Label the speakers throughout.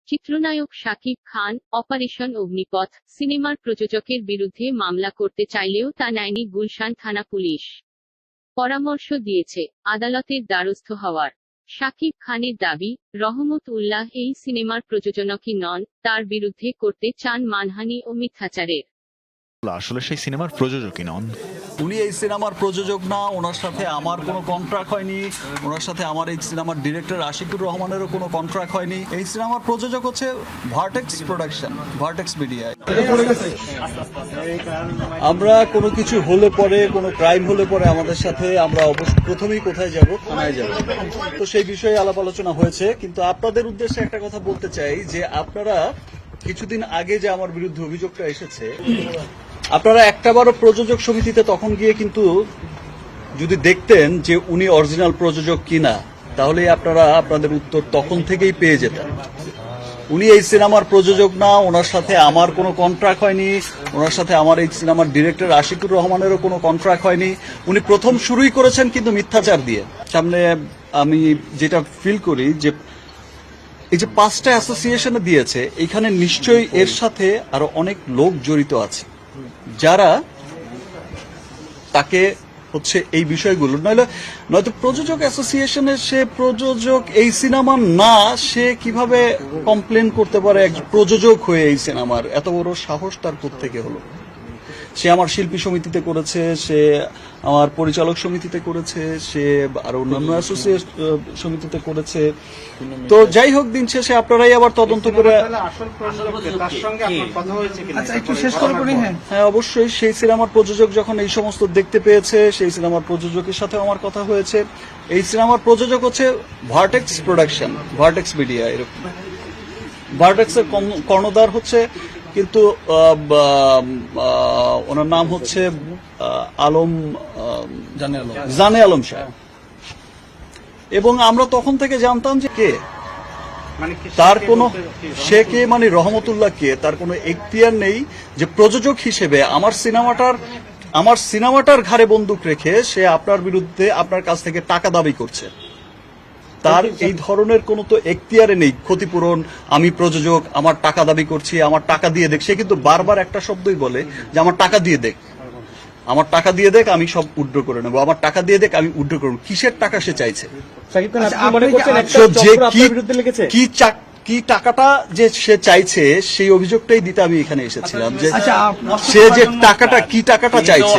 Speaker 1: চিত্রনায়ক শাকিব খান অপারেশন অগ্নিপথ সিনেমার প্রযোজকের বিরুদ্ধে মামলা করতে চাইলেও তা নেয়নি গুলশান থানা পুলিশ। পরামর্শ দিয়েছে আদালতের দ্বারস্থ হওয়ার। শাকিব খানের দাবি, রহমত উল্লাহ এই সিনেমার প্রযোজকই নন, তার বিরুদ্ধে করতে চান মানহানি ও মিথ্যাচারের।
Speaker 2: আসলে সেই সিনেমার প্রযোজকই নন।
Speaker 3: উনি এই সিনেমার প্রযোজক না, ওনার সাথে আমার কোনো কন্ট্রাক্ট হয়নি, ওনার সাথে আমার এই সিনেমার ডিরেক্টর আশিকুর রহমানেরও কোনো কন্ট্রাক্ট হয়নি। এই সিনেমার প্রযোজক হচ্ছে ভার্টেক্স প্রোডাকশন, ভার্টেক্স মিডিয়া। আমরা কোনো কিছু হলে পরে, কোনো ক্রাইম হলে পরে আমাদের সাথে আমরা অবশ্যই প্রথমেই কোথায় যাব, থানায় যাব। তো সেই বিষয়ে আলাপ আলোচনা হয়েছে, কিন্তু আপনাদের উদ্দেশ্যে একটা কথা বলতে চাই যে আপনারা কিছুদিন আগে যে আমার বিরুদ্ধে অভিযোগটা এসেছে, আপনারা একটাবারও প্রযোজক সমিতিতে তখন গিয়ে কিন্তু যদি দেখতেন যে উনি অরিজিনাল প্রযোজক কিনা, তাহলে আপনারা আপনাদের উত্তর তখন থেকেই পেয়ে যেতেন। উনি এই সিনেমার প্রযোজক না, ওনার সাথে আমার কোনো কন্ট্রাক্ট হয়নি, ওনার সাথে আমার এই সিনেমার ডিরেক্টর আশিকুর রহমানেরও কোনো কন্ট্রাক্ট হয়নি। উনি প্রথম শুরুই করেছেন কিন্তু মিথ্যাচার দিয়ে। সামনে আমি যেটা ফিল করি যে এই যে 5টা অ্যাসোসিয়েশনে দিয়েছে, এখানে নিশ্চয়ই এর সাথে আরো অনেক লোক জড়িত আছে যারা তাকে হচ্ছে এই বিষয়গুলো, নয়তো প্রযোজক অ্যাসোসিয়েশনের সে প্রযোজক এই সিনেমার না, সে কিভাবে কমপ্লেন করতে পারে এক প্রযোজক হয়ে এই সিনেমার? এত বড় সাহস তার কোত্থেকে হলো? সে আমার শিল্পী সমিতিতে করেছে, সে আমার পরিচালক সমিতিতে করেছে, সে আরো অন্যান্য অ্যাসোসিয়েশন সমিতিতে করেছে। তো যাই হোক, দিন শেষে আপনারাই আবার তদন্ত করে। হ্যাঁ, অবশ্যই সেই সিনেমার প্রযোজক যখন এই সমস্ত দেখতে পেয়েছে, সেই সিনেমার প্রযোজকের সাথে আমার কথা হয়েছে। এই সিনেমার প্রযোজক হচ্ছে ভার্টেক্স প্রোডাকশন, ভার্টেক্স মিডিয়া। এরকম ভার্টেক্সের কর্ণধার হচ্ছে কিন্তু ওনার নাম হচ্ছে জানে আলম সাহেব। এবং আমরা তখন থেকে জানতাম যে কে তার কোনো, সে কে মানে রহমতুল্লাহ কে, তার কোনো এখতিয়ার নেই যে প্রযোজক হিসেবে আমার সিনেমাটার ঘাড়ে বন্দুক রেখে সে আপনার বিরুদ্ধে আপনার কাছ থেকে টাকা দাবি করছে। তার এই ধরনের কোনো তো এখতিয়ারে নেই। ক্ষতিপূরণ, আমি প্রযোজক, আমার টাকা দাবি করছি, আমার টাকা দিয়ে দেখ। সে কিন্তু বারবার একটা শব্দই বলে যে আমার টাকা দিয়ে দেখ, আমার টাকা দিয়ে দেখ, আমি সব উইথড্র করে নেবো, আমার টাকা দিয়ে দেখ, আমি উইথড্র করবো। কিসের টাকা সে চাইছে? কি টাকাটা যে সে চাইছে, সেই অভিযোগটাই দিতে আমি এখানে এসেছিলাম, যে সে যে টাকাটা, কি টাকাটা চাইছে,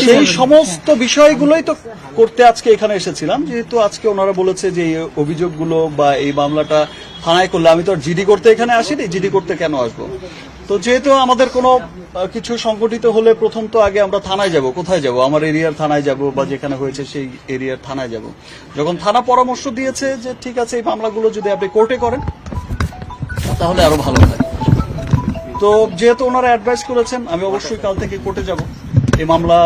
Speaker 3: সেই সমস্ত বিষয়গুলোই তো করতে আজকে এখানে এসেছিলাম। যেহেতু আজকে ওনারা বলেছে যে এই অভিযোগগুলো বা এই মামলাটা থানায় করলে, আমি তো আর জিডি করতে এখানে আসিনি, জিডি করতে কেন আসবো? তো যেহেতু আমাদের কোনো কিছু সংগঠিত হলে প্রথম তো আগে আমরা থানায় যাব। কোথায় যাব? আমার এরিয়ার থানায় যাব, বা যেখানে হয়েছে সেই এরিয়ার থানায় যাব। যখন থানা পরামর্শ দিয়েছে যে ঠিক আছে, এই মামলাগুলো যদি আপনি কোর্টে করেন তাহলে আরো ভালো হয়। তো যেহেতু ওনারা অ্যাডভাইস করেছেন, আমি অবশ্যই কাল থেকে কোর্টে যাব। এই মামলা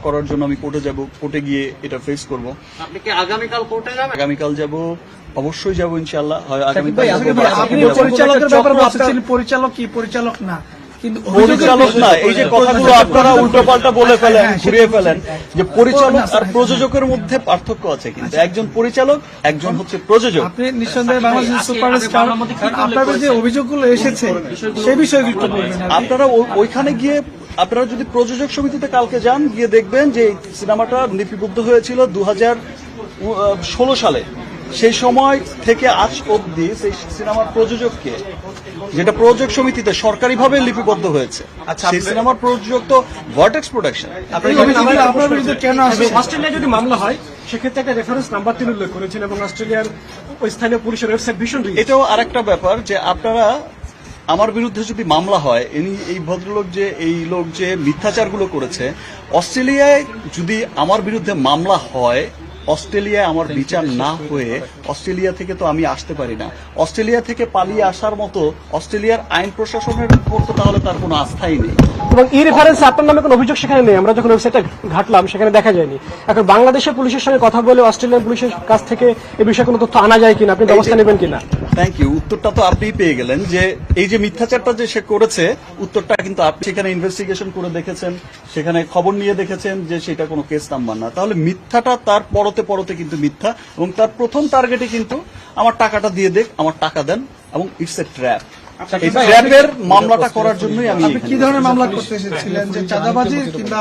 Speaker 3: করার জন্য আমি কোর্টে যাব, কোর্টে গিয়ে এটা ফেস করব।
Speaker 4: আপনি কি আগামীকাল কোর্টে যাবেন?
Speaker 3: আগামীকাল যাব, অবশ্যই যাব ইনশাআল্লাহ। হয় আগামীকাল।
Speaker 5: পরিচালক কি পরিচালক না, কিন্তু
Speaker 3: পরিচালক না, এই যে কথাগুলো আপনারা উল্টোপাল্টা বলে ফেলেন, ঘুরিয়ে ফেলেন, যে পরিচালক আর প্রযোজকের মধ্যে পার্থক্য আছে। কিন্তু একজন পরিচালক, একজন হচ্ছে প্রযোজক।
Speaker 5: আপনি নিঃসন্দেহে বাংলাদেশের সুপারস্টার, আপনাদের যে অভিযোগগুলো এসেছে সেই বিষয়ে একটু বলবেন।
Speaker 3: আপনারা ওইখানে গিয়ে, আপনারা যদি প্রযোজক সমিতিতে কালকে যান, গিয়ে দেখবেন যে এই সিনেমাটা লিপিবদ্ধ হয়েছিল 2016 সালে। সেই সময় থেকে আজ অবধি সেই সিনেমার প্রযোজককে, যেটা প্রযোজক সমিতিতে সরকারিভাবে লিপিবদ্ধ হয়েছে, সেই সিনেমার প্রযোজক তো ভার্টেক্স প্রোডাকশন।
Speaker 6: অস্ট্রেলিয়া যদি মামলা হয়, সেক্ষেত্রে একটা রেফারেন্স নাম্বার তিনি উল্লেখ করেছেন, এবং অস্ট্রেলিয়ার ওই স্থানীয় পুলিশের ওয়েবসাইট ভীষণ।
Speaker 3: এটাও আরেকটা ব্যাপার যে আপনারা আমার বিরুদ্ধে যদি মামলা হয়, এই ভদ্রলোক যে, এই লোক যে মিথ্যাচারগুলো করেছে, অস্ট্রেলিয়ায় যদি আমার বিরুদ্ধে মামলা হয়, অস্ট্রেলিয়ায় আমার বিচার না হয়ে অস্ট্রেলিয়া থেকে তো আমি আসতে পারি না। অস্ট্রেলিয়া থেকে পালিয়ে আসার মতো অস্ট্রেলিয়ার আইন প্রশাসনের উপর তো তাহলে তার কোনো আস্থাই নেই।
Speaker 6: এবং এই রেফারেন্সে আপনার নামে কোনো অভিযোগ সেখানে নেই। আমরা যখন ওয়েবসাইটে ঘাটলাম, সেখানে দেখা যায়নি। এখন বাংলাদেশের পুলিশের সঙ্গে কথা বলে অস্ট্রেলিয়ান পুলিশের কাছ থেকে এই বিষয়ে কোনো তথ্য আনা যায় কিনা, আপনি ব্যবস্থা নেবেন কিনা?
Speaker 3: Thank you. উত্তরটা তো আপনিই পেয়ে গেলেন, যে এই যে মিথ্যাচারটা যে সে করেছে, উত্তরটা কিন্তু আপনি সেখানে ইনভেস্টিগেশন করে দেখেছেন, সেখানে খবর নিয়ে দেখেছেন যে সেটা কোনো কেস নাম্বার না। তাহলে মিথ্যাটা তার পর পরতে পরতে কিন্তু মিথ্যা, এবং তার প্রথম টার্গেটে কিন্তু আমার টাকাটা দিয়ে দেখ, আমার টাকা দেন, এবং ইটস এ ট্র্যাপ। এই ট্র্যাপের মামলাটা করার জন্যই আমি
Speaker 5: আপনি কি ধরনের মামলা করতে এসেছিলেন, যে চাঁদাবাজি কিংবা